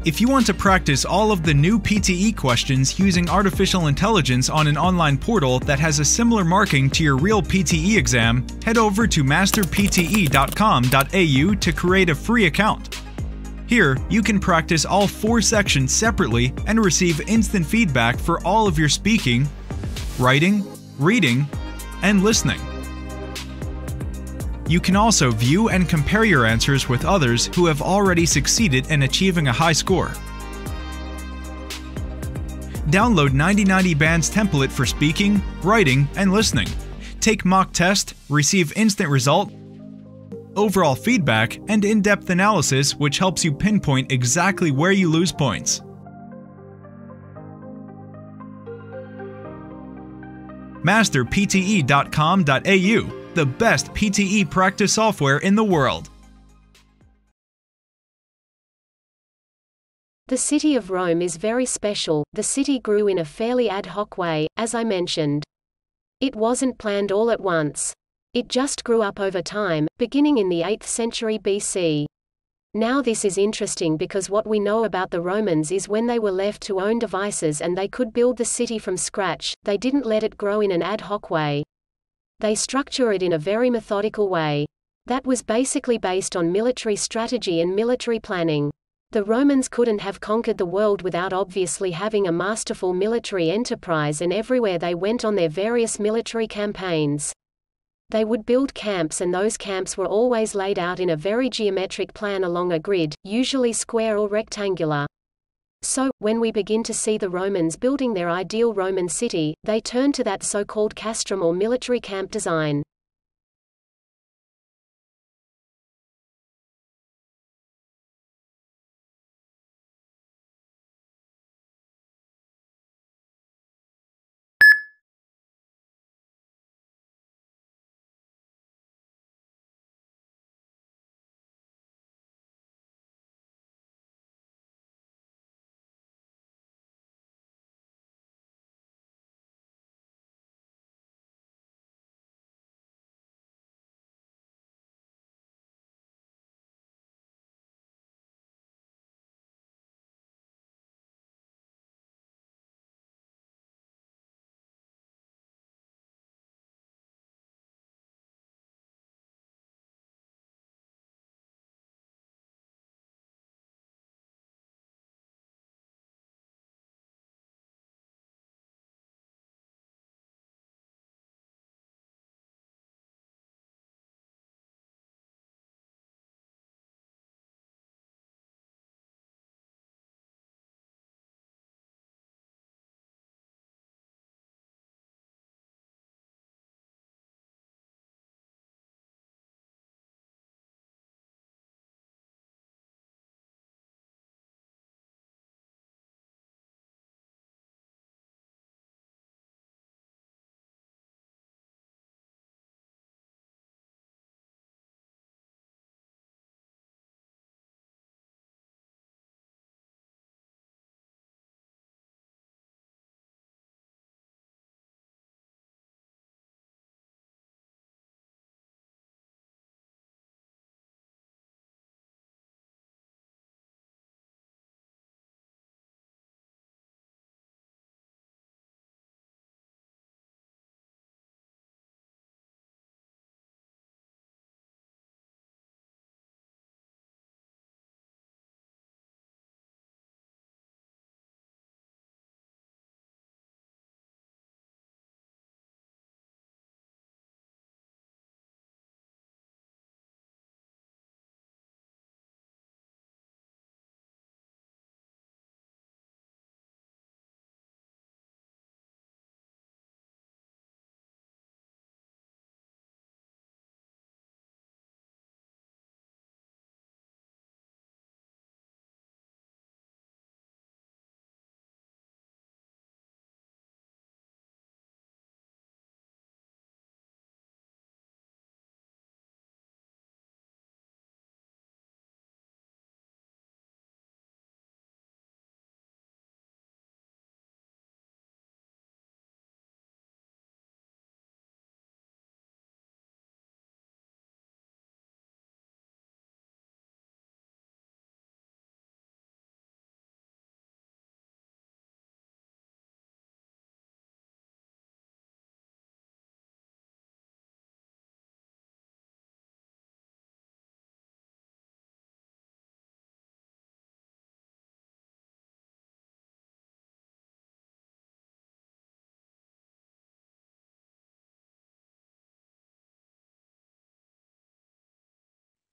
If you want to practice all of the new PTE questions using artificial intelligence on an online portal that has a similar marking to your real PTE exam, head over to masterpte.com.au to create a free account. Here, you can practice all 4 sections separately and receive instant feedback for all of your speaking, writing, reading, and listening. You can also view and compare your answers with others who have already succeeded in achieving a high score. Download 9090 Band's template for speaking, writing, and listening. Take mock test, receive instant result, overall feedback, and in-depth analysis which helps you pinpoint exactly where you lose points. masterpte.com.au, the best PTE practice software in the world. The city of Rome is very special. The city grew in a fairly ad hoc way, as I mentioned. It wasn't planned all at once. It just grew up over time, beginning in the 8th century BC. Now this is interesting because what we know about the Romans is when they were left to own devices and they could build the city from scratch, they didn't let it grow in an ad hoc way. They structure it in a very methodical way. That was basically based on military strategy and military planning. The Romans couldn't have conquered the world without obviously having a masterful military enterprise, and everywhere they went on their various military campaigns, they would build camps, and those camps were always laid out in a very geometric plan along a grid, usually square or rectangular. So, when we begin to see the Romans building their ideal Roman city, they turn to that so-called castrum or military camp design.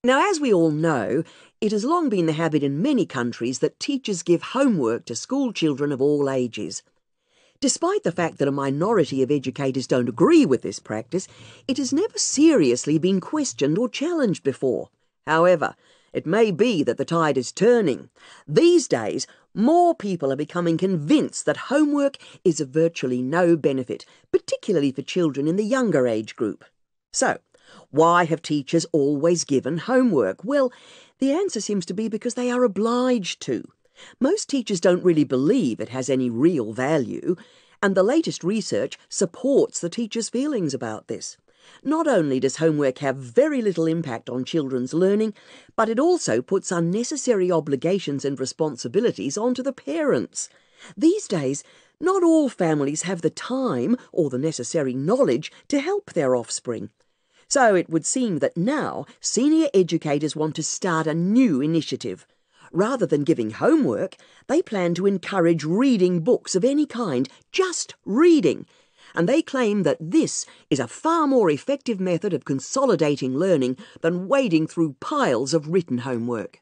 Now, as we all know, it has long been the habit in many countries that teachers give homework to school children of all ages. Despite the fact that a minority of educators don't agree with this practice, it has never seriously been questioned or challenged before. However, it may be that the tide is turning. These days, more people are becoming convinced that homework is of virtually no benefit, particularly for children in the younger age group. So, why have teachers always given homework? Well, the answer seems to be because they are obliged to. Most teachers don't really believe it has any real value, and the latest research supports the teachers' feelings about this. Not only does homework have very little impact on children's learning, but it also puts unnecessary obligations and responsibilities onto the parents. These days, not all families have the time or the necessary knowledge to help their offspring. So it would seem that now senior educators want to start a new initiative. Rather than giving homework, they plan to encourage reading books of any kind, just reading. And they claim that this is a far more effective method of consolidating learning than wading through piles of written homework.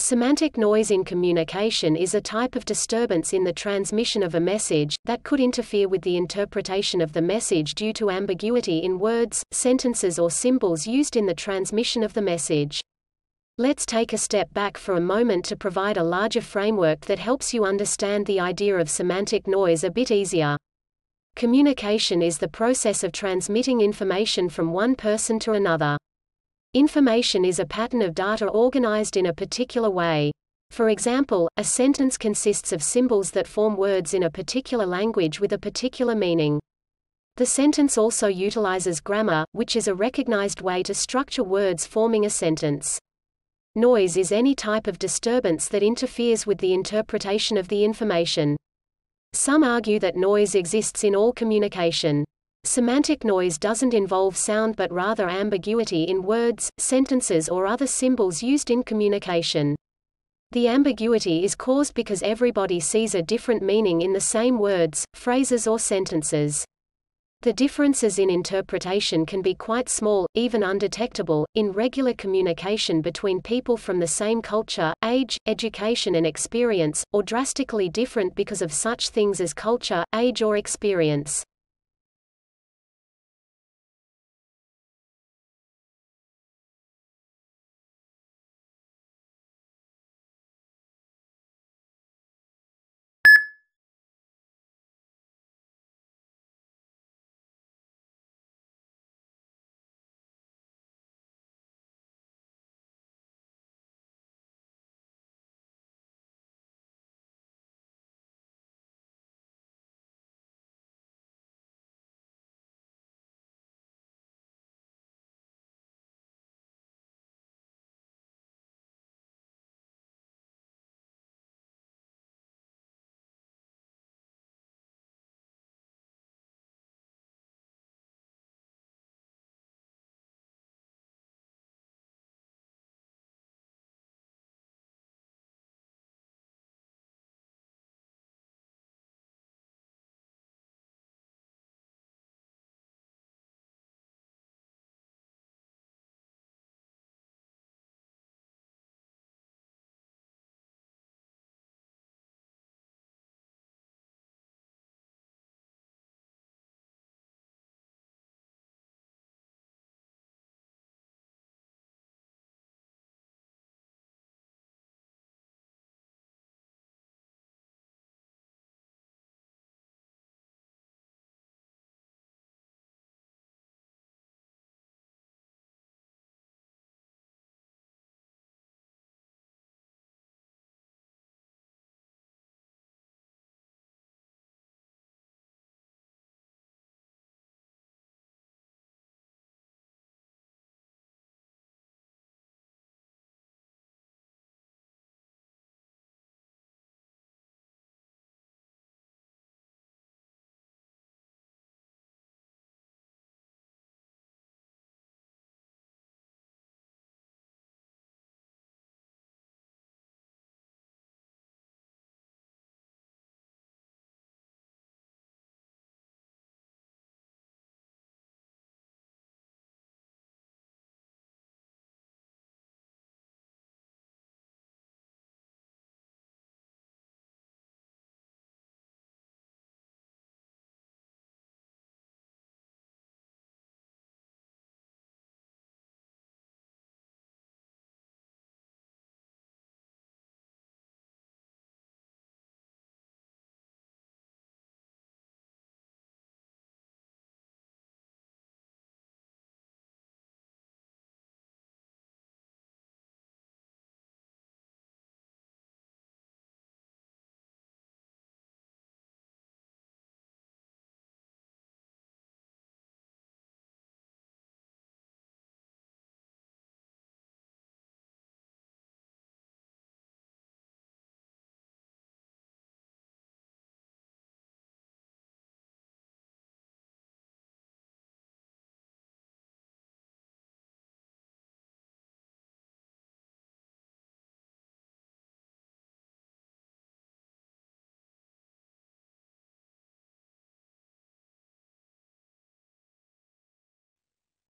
Semantic noise in communication is a type of disturbance in the transmission of a message, that could interfere with the interpretation of the message due to ambiguity in words, sentences or symbols used in the transmission of the message. Let's take a step back for a moment to provide a larger framework that helps you understand the idea of semantic noise a bit easier. Communication is the process of transmitting information from one person to another. Information is a pattern of data organized in a particular way. For example, a sentence consists of symbols that form words in a particular language with a particular meaning. The sentence also utilizes grammar, which is a recognized way to structure words forming a sentence. Noise is any type of disturbance that interferes with the interpretation of the information. Some argue that noise exists in all communication. Semantic noise doesn't involve sound but rather ambiguity in words, sentences or other symbols used in communication. The ambiguity is caused because everybody sees a different meaning in the same words, phrases or sentences. The differences in interpretation can be quite small, even undetectable, in regular communication between people from the same culture, age, education and experience, or drastically different because of such things as culture, age or experience.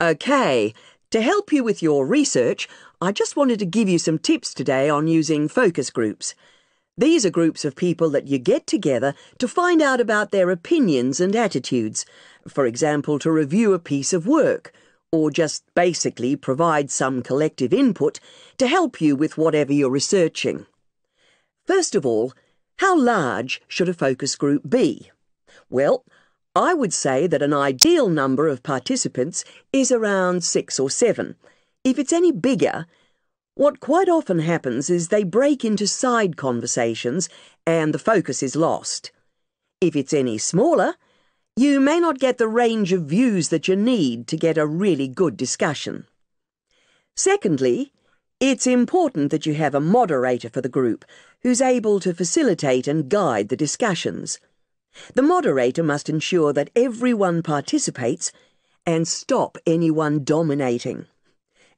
Okay, To help you with your research, I just wanted to give you some tips today on using focus groups. These are groups of people that you get together to find out about their opinions and attitudes, for example, to review a piece of work, or just basically provide some collective input to help you with whatever you're researching. First of all, how large should a focus group be? Well, I would say that an ideal number of participants is around 6 or 7. If it's any bigger, what quite often happens is they break into side conversations and the focus is lost. If it's any smaller, you may not get the range of views that you need to get a really good discussion. Secondly, it's important that you have a moderator for the group who's able to facilitate and guide the discussions. The moderator must ensure that everyone participates and stop anyone dominating.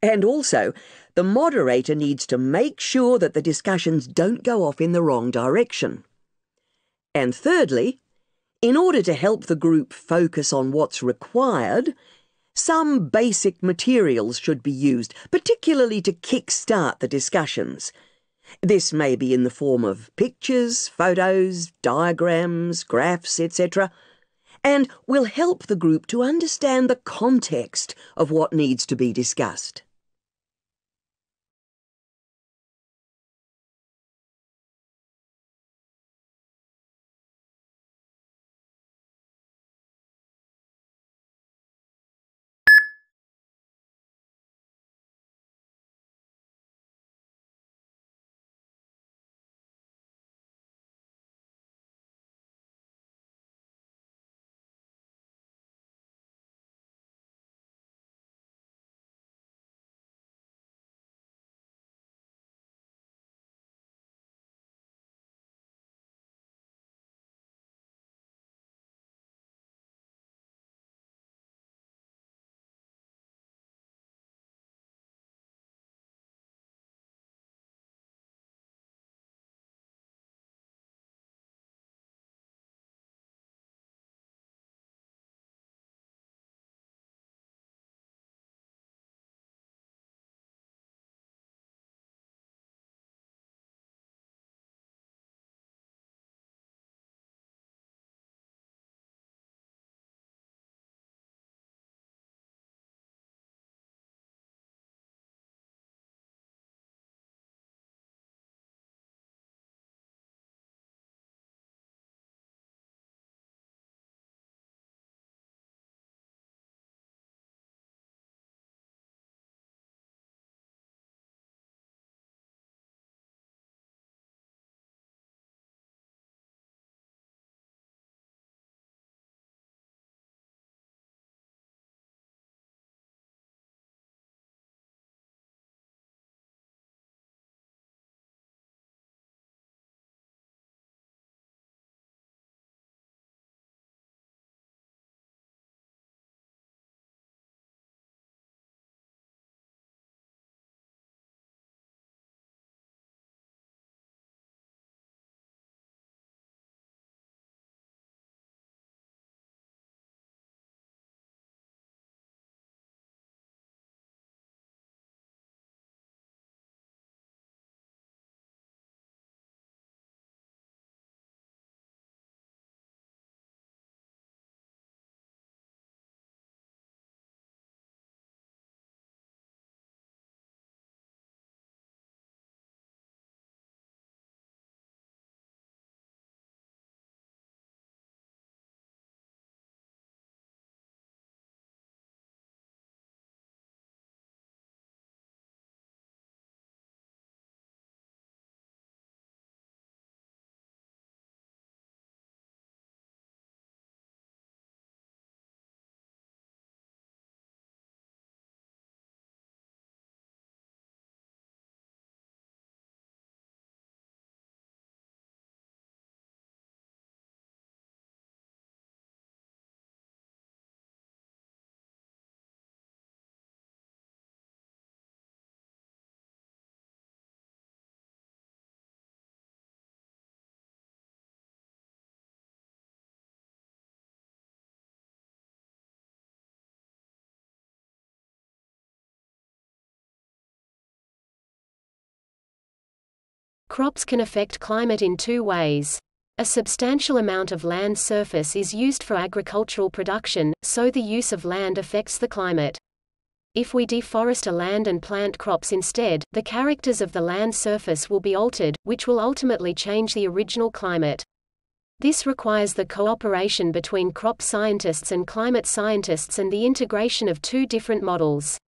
And also, the moderator needs to make sure that the discussions don't go off in the wrong direction. And thirdly, in order to help the group focus on what's required, some basic materials should be used, particularly to kick-start the discussions. This may be in the form of pictures, photos, diagrams, graphs, etc., and will help the group to understand the context of what needs to be discussed. Crops can affect climate in two ways. A substantial amount of land surface is used for agricultural production, so the use of land affects the climate. If we deforest a land and plant crops instead, the characters of the land surface will be altered, which will ultimately change the original climate. This requires the cooperation between crop scientists and climate scientists and the integration of two different models.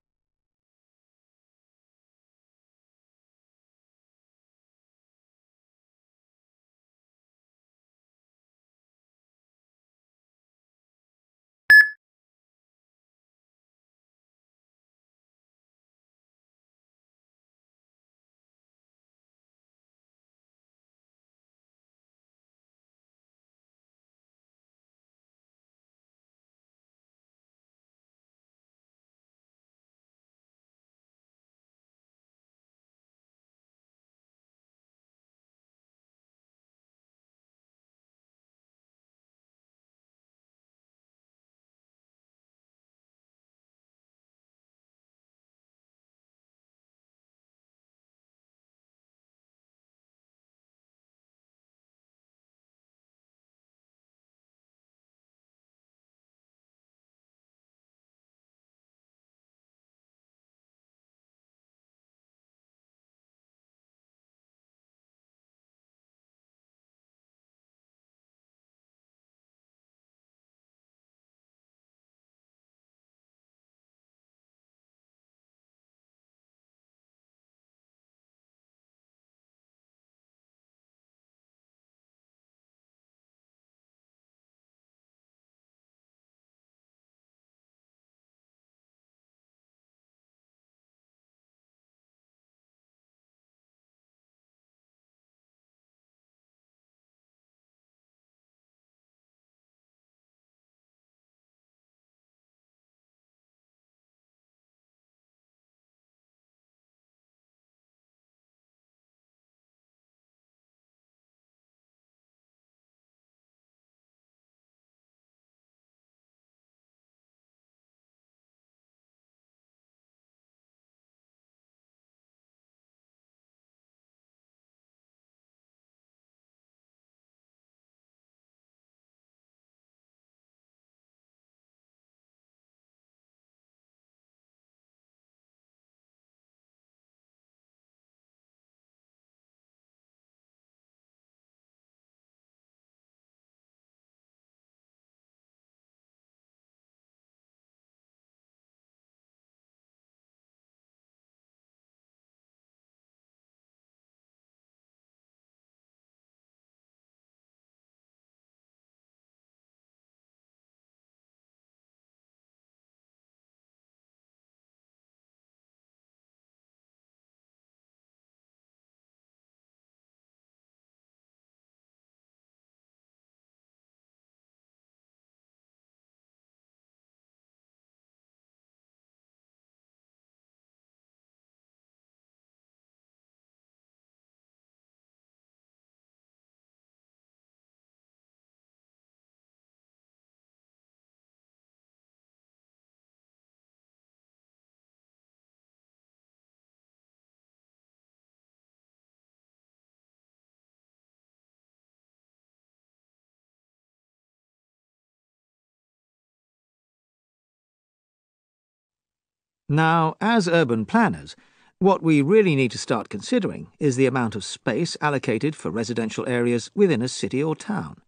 Now, as urban planners, what we really need to start considering is the amount of space allocated for residential areas within a city or town.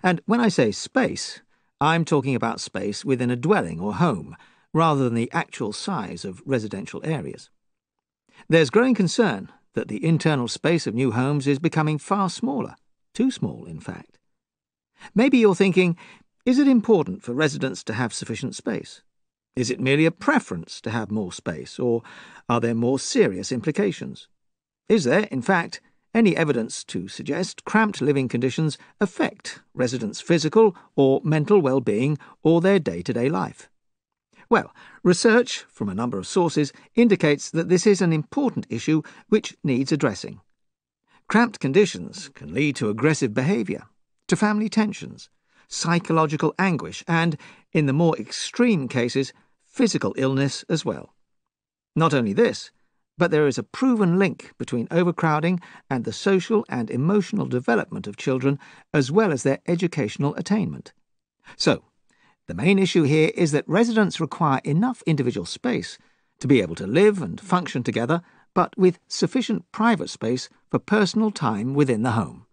And when I say space, I'm talking about space within a dwelling or home, rather than the actual size of residential areas. There's growing concern that the internal space of new homes is becoming far smaller, too small, in fact. Maybe you're thinking, is it important for residents to have sufficient space? Is it merely a preference to have more space, or are there more serious implications? Is there, in fact, any evidence to suggest cramped living conditions affect residents' physical or mental well-being or their day-to-day life? Well, research from a number of sources indicates that this is an important issue which needs addressing. Cramped conditions can lead to aggressive behaviour, to family tensions, psychological anguish, and, in the more extreme cases, physical illness as well. Not only this, But there is a proven link between overcrowding and the social and emotional development of children, as well as their educational attainment. So, the main issue here is that residents require enough individual space to be able to live and function together, but with sufficient private space for personal time within the home.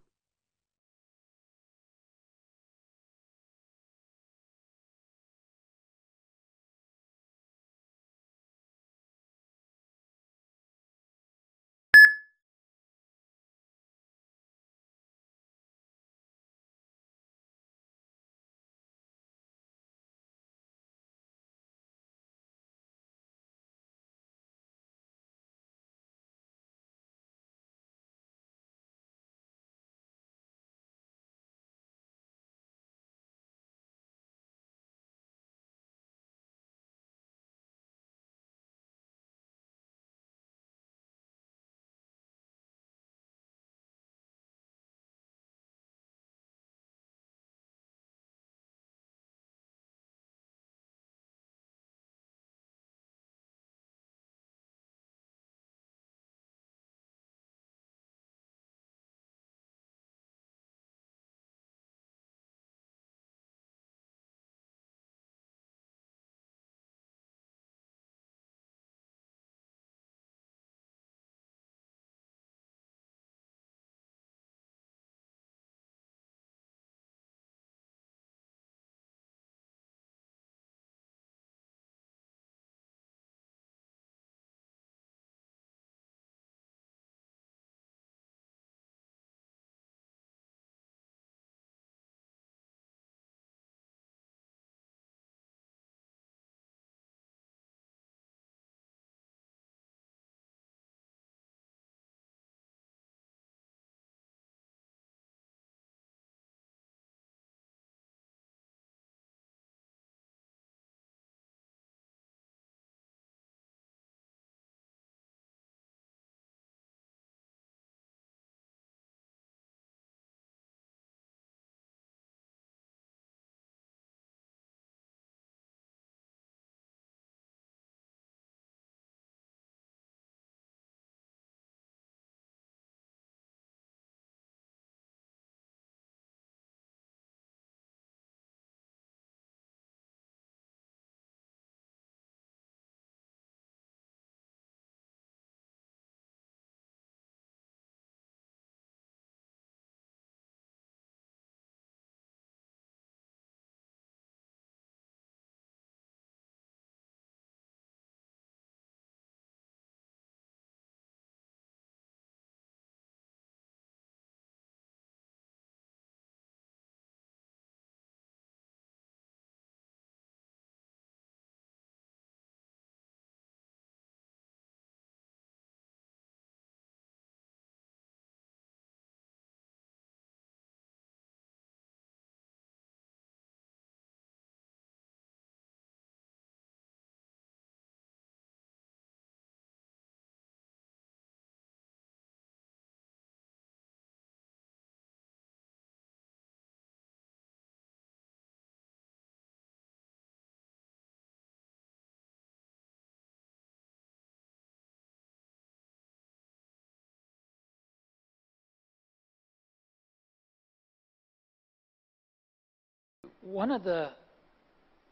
One of the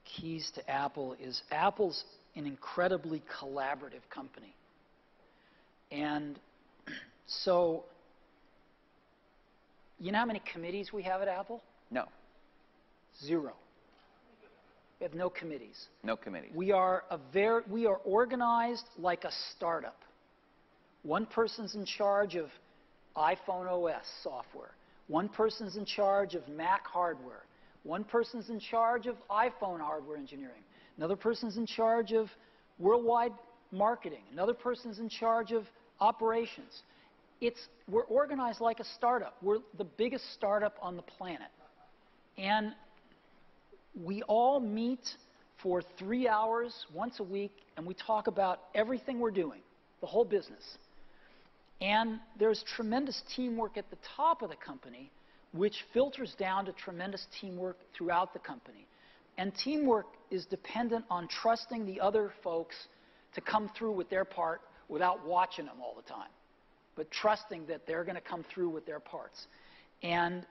keys to Apple is Apple's an incredibly collaborative company. And so, you know how many committees we have at Apple? No. 0. We have no committees. No committees. We are organized like a startup. One person's in charge of iPhone OS software. One person's in charge of Mac hardware. One person's in charge of iPhone hardware engineering. Another person's in charge of worldwide marketing. Another person's in charge of operations. We're organized like a startup. We're the biggest startup on the planet. And we all meet for 3 hours once a week, and we talk about everything we're doing, the whole business. And there's tremendous teamwork at the top of the company, which filters down to tremendous teamwork throughout the company. And teamwork is dependent on trusting the other folks to come through with their part without watching them all the time, but trusting that they're going to come through with their parts. And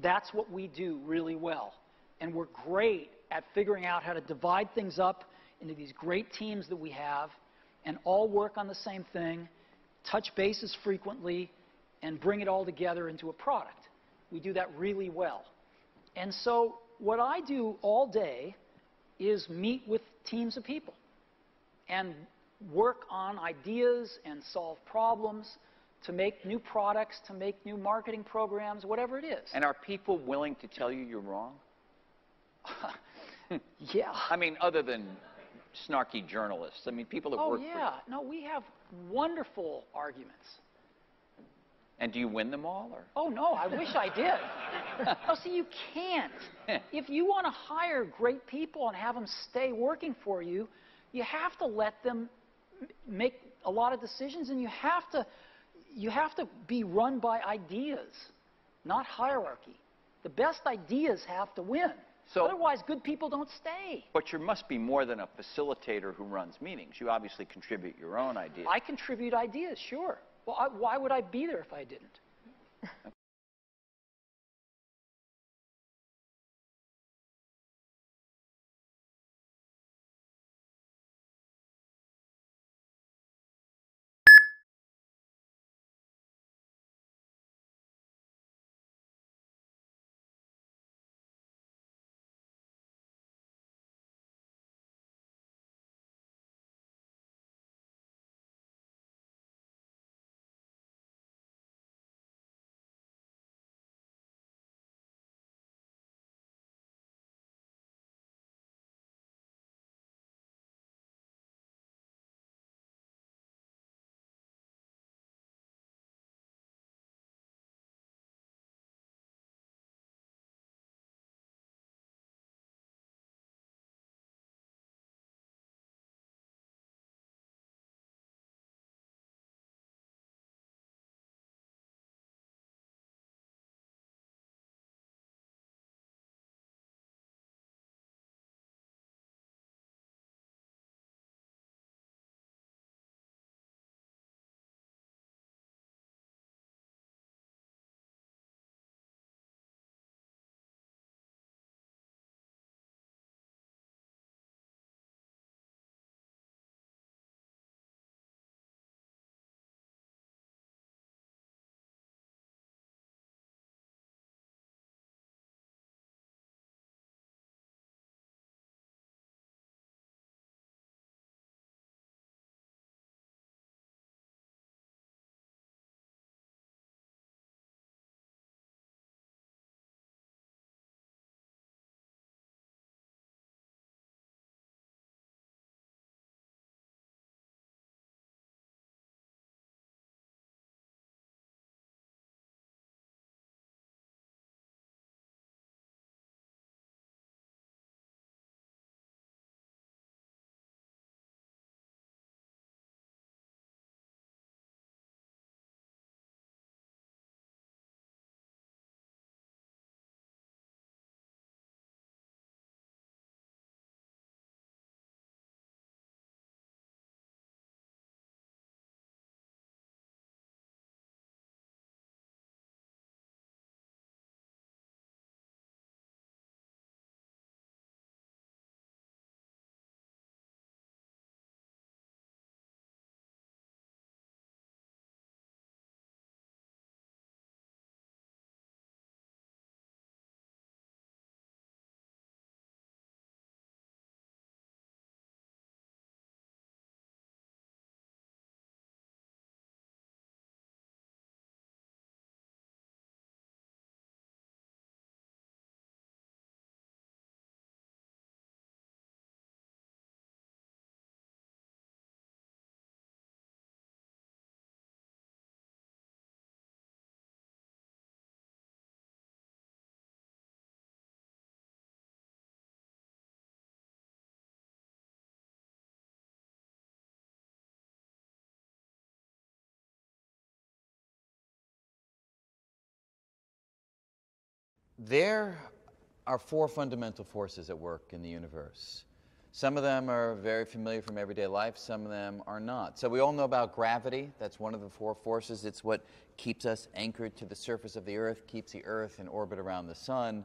that's what we do really well. And we're great at figuring out how to divide things up into these great teams that we have and all work on the same thing, touch bases frequently, and bring it all together into a product. We do that really well. And so what I do all day is meet with teams of people and work on ideas and solve problems to make new products, to make new marketing programs, whatever it is. And are people willing to tell you you're wrong? Yeah. I mean, other than snarky journalists. I mean, people that work for you. Oh, yeah. No, we have wonderful arguments. And do you win them all? Or? Oh, no, I wish I did. No, see, you can't. If you want to hire great people and have them stay working for you, you have to let them make a lot of decisions, and you have to be run by ideas, not hierarchy. The best ideas have to win. So, otherwise, good people don't stay. But you must be more than a facilitator who runs meetings. You obviously contribute your own ideas. I contribute ideas, sure. Well, why would I be there if I didn't? There are four fundamental forces at work in the universe. Some of them are very familiar from everyday life, some of them are not. So we all know about gravity. That's one of the four forces. It's what keeps us anchored to the surface of the Earth, keeps the Earth in orbit around the sun.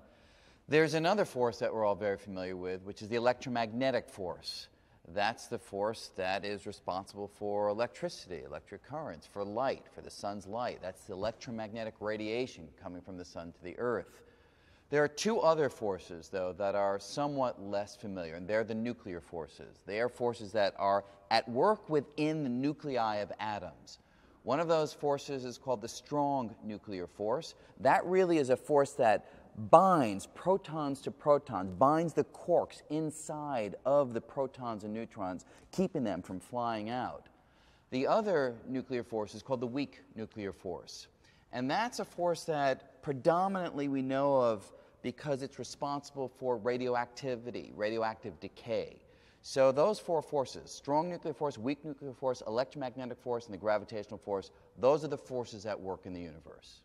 There's another force that we're all very familiar with, which is the electromagnetic force. That's the force that is responsible for electricity, electric currents, for light, for the sun's light. That's the electromagnetic radiation coming from the sun to the Earth. There are two other forces, though, that are somewhat less familiar, and they're the nuclear forces. They are forces that are at work within the nuclei of atoms. One of those forces is called the strong nuclear force. That really is a force that binds protons to protons, binds the quarks inside of the protons and neutrons, keeping them from flying out. The other nuclear force is called the weak nuclear force. And that's a force that predominantly we know of because it's responsible for radioactivity, radioactive decay. So those four forces, strong nuclear force, weak nuclear force, electromagnetic force, and the gravitational force, those are the forces at work in the universe.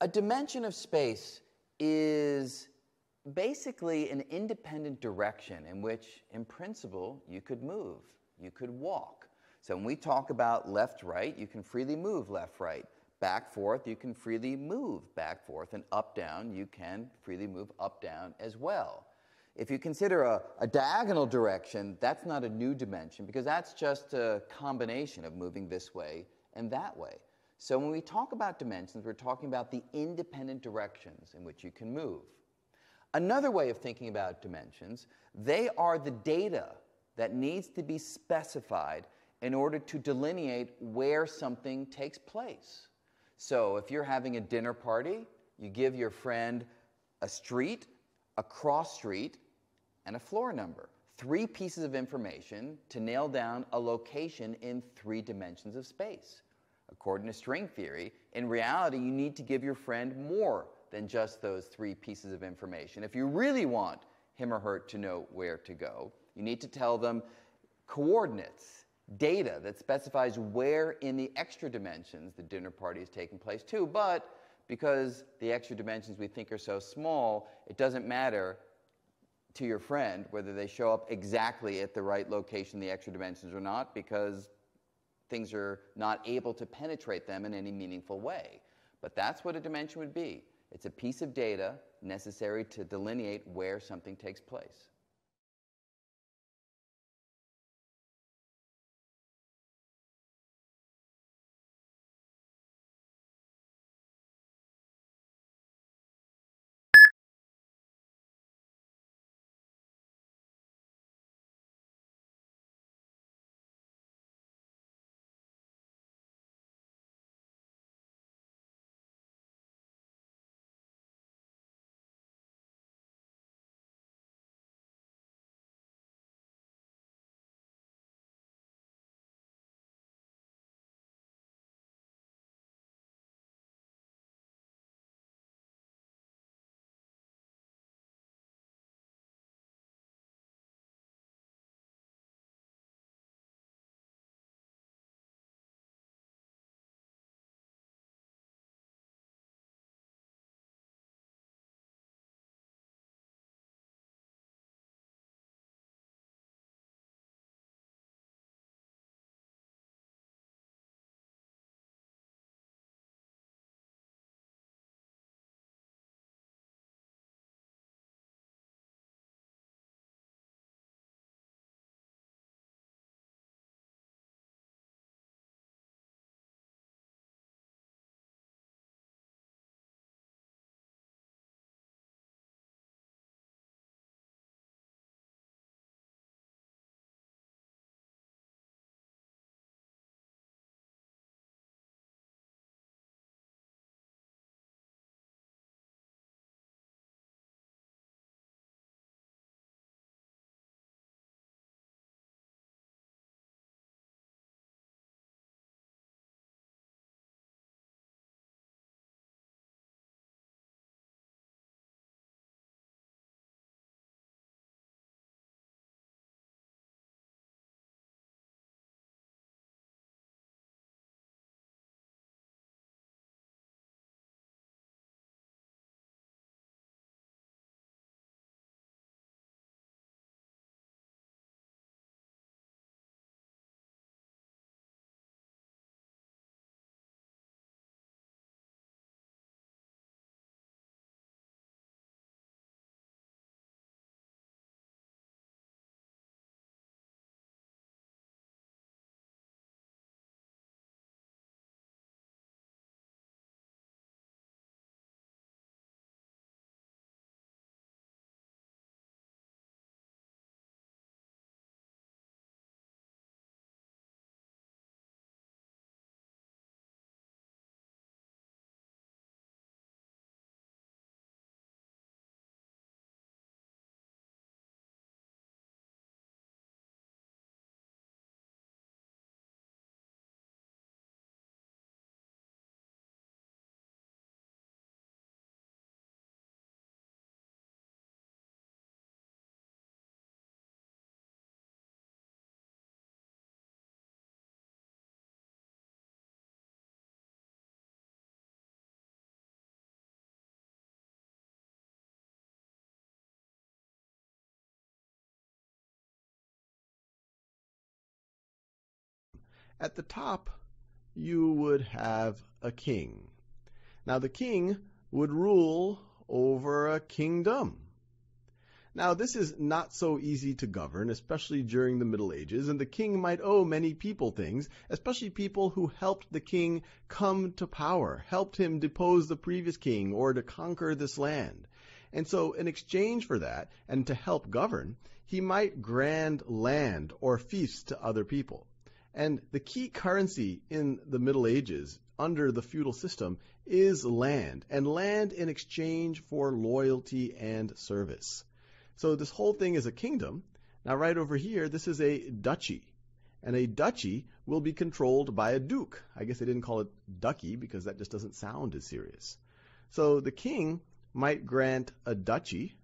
A dimension of space is basically an independent direction in which, in principle, you could move, you could walk. So when we talk about left-right, you can freely move left-right. back, forth, you can freely move back, forth, and up, down, you can freely move up, down as well. If you consider a diagonal direction, that's not a new dimension because that's just a combination of moving this way and that way. So when we talk about dimensions, we're talking about the independent directions in which you can move. Another way of thinking about dimensions, they are the data that needs to be specified in order to delineate where something takes place. So if you're having a dinner party, you give your friend a street, a cross street, and a floor number. 3 pieces of information to nail down a location in 3 dimensions of space. According to string theory, in reality, you need to give your friend more than just those 3 pieces of information. If you really want him or her to know where to go, you need to tell them coordinates, data that specifies where in the extra dimensions the dinner party is taking place too. But because the extra dimensions we think are so small, it doesn't matter to your friend whether they show up exactly at the right location in the extra dimensions or not, because things are not able to penetrate them in any meaningful way. But that's what a dimension would be. It's a piece of data necessary to delineate where something takes place. At the top, you would have a king. Now, the king would rule over a kingdom. Now, this is not so easy to govern, especially during the Middle Ages, and the king might owe many people things, especially people who helped the king come to power, helped him depose the previous king or to conquer this land. And so, in exchange for that, and to help govern, he might grant land or fiefs to other people. And the key currency in the Middle Ages, under the feudal system, is land, and land in exchange for loyalty and service. So this whole thing is a kingdom. Now right over here, this is a duchy. And a duchy will be controlled by a duke. I guess they didn't call it duchy because that just doesn't sound as serious. So the king might grant a duchy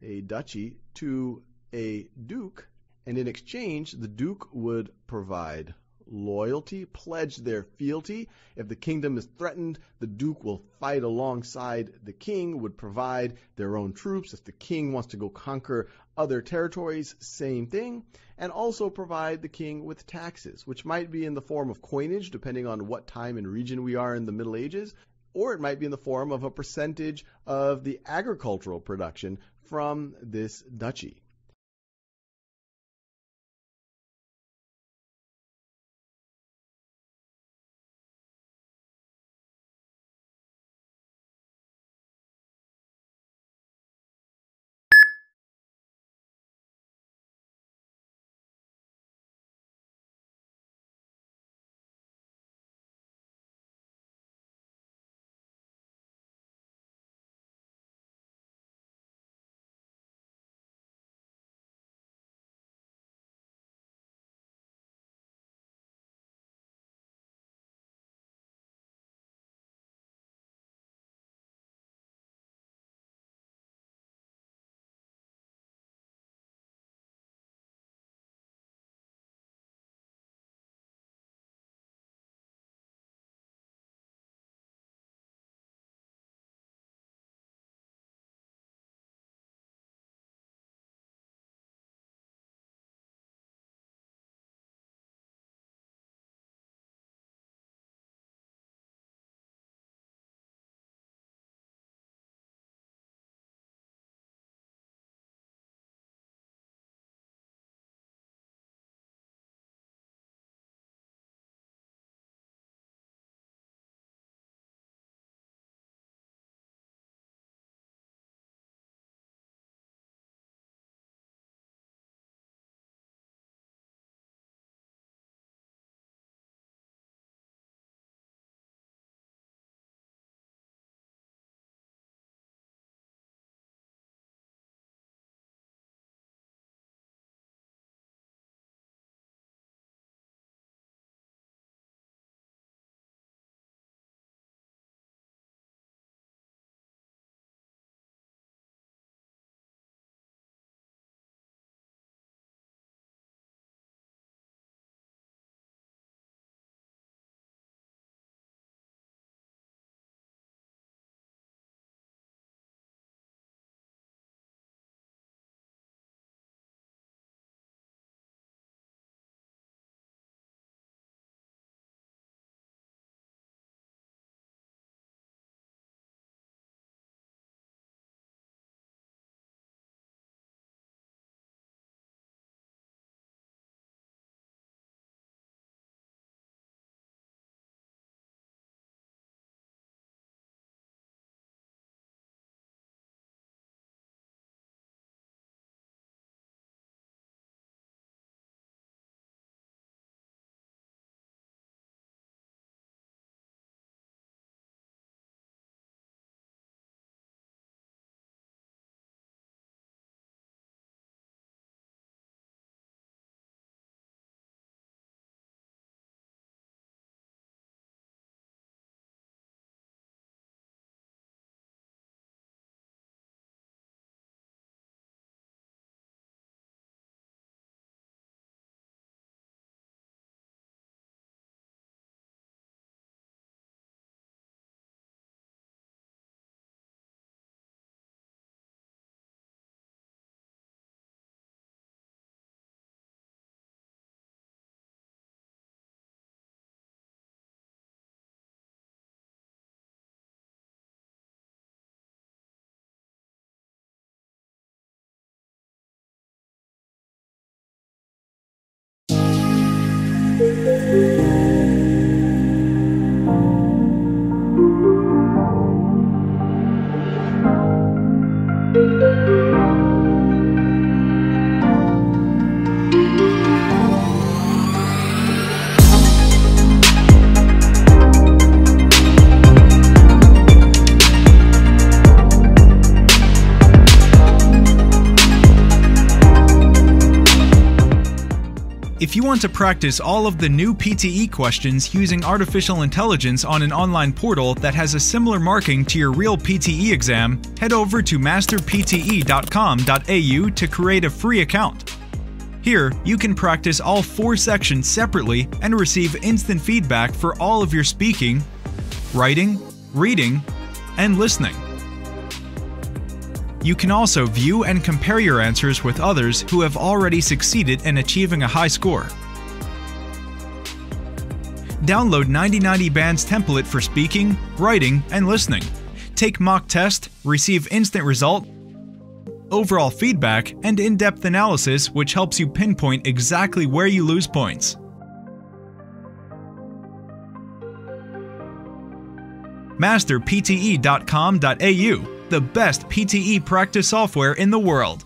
to a duke, and in exchange, the duke would provide loyalty, pledge their fealty. If the kingdom is threatened, the duke will fight alongside the king, would provide their own troops. If the king wants to go conquer other territories, same thing, and also provide the king with taxes, which might be in the form of coinage, depending on what time and region we are in the Middle Ages, or it might be in the form of a percentage of the agricultural production from this duchy. If you want to practice all of the new PTE questions using artificial intelligence on an online portal that has a similar marking to your real PTE exam, head over to masterpte.com.au to create a free account. Here, you can practice all 4 sections separately and receive instant feedback for all of your speaking, writing, reading, and listening. You can also view and compare your answers with others who have already succeeded in achieving a high score. Download 9090 Band's template for speaking, writing, and listening. Take mock test, receive instant result, overall feedback, and in-depth analysis which helps you pinpoint exactly where you lose points. Masterpte.com.au, the best PTE practice software in the world.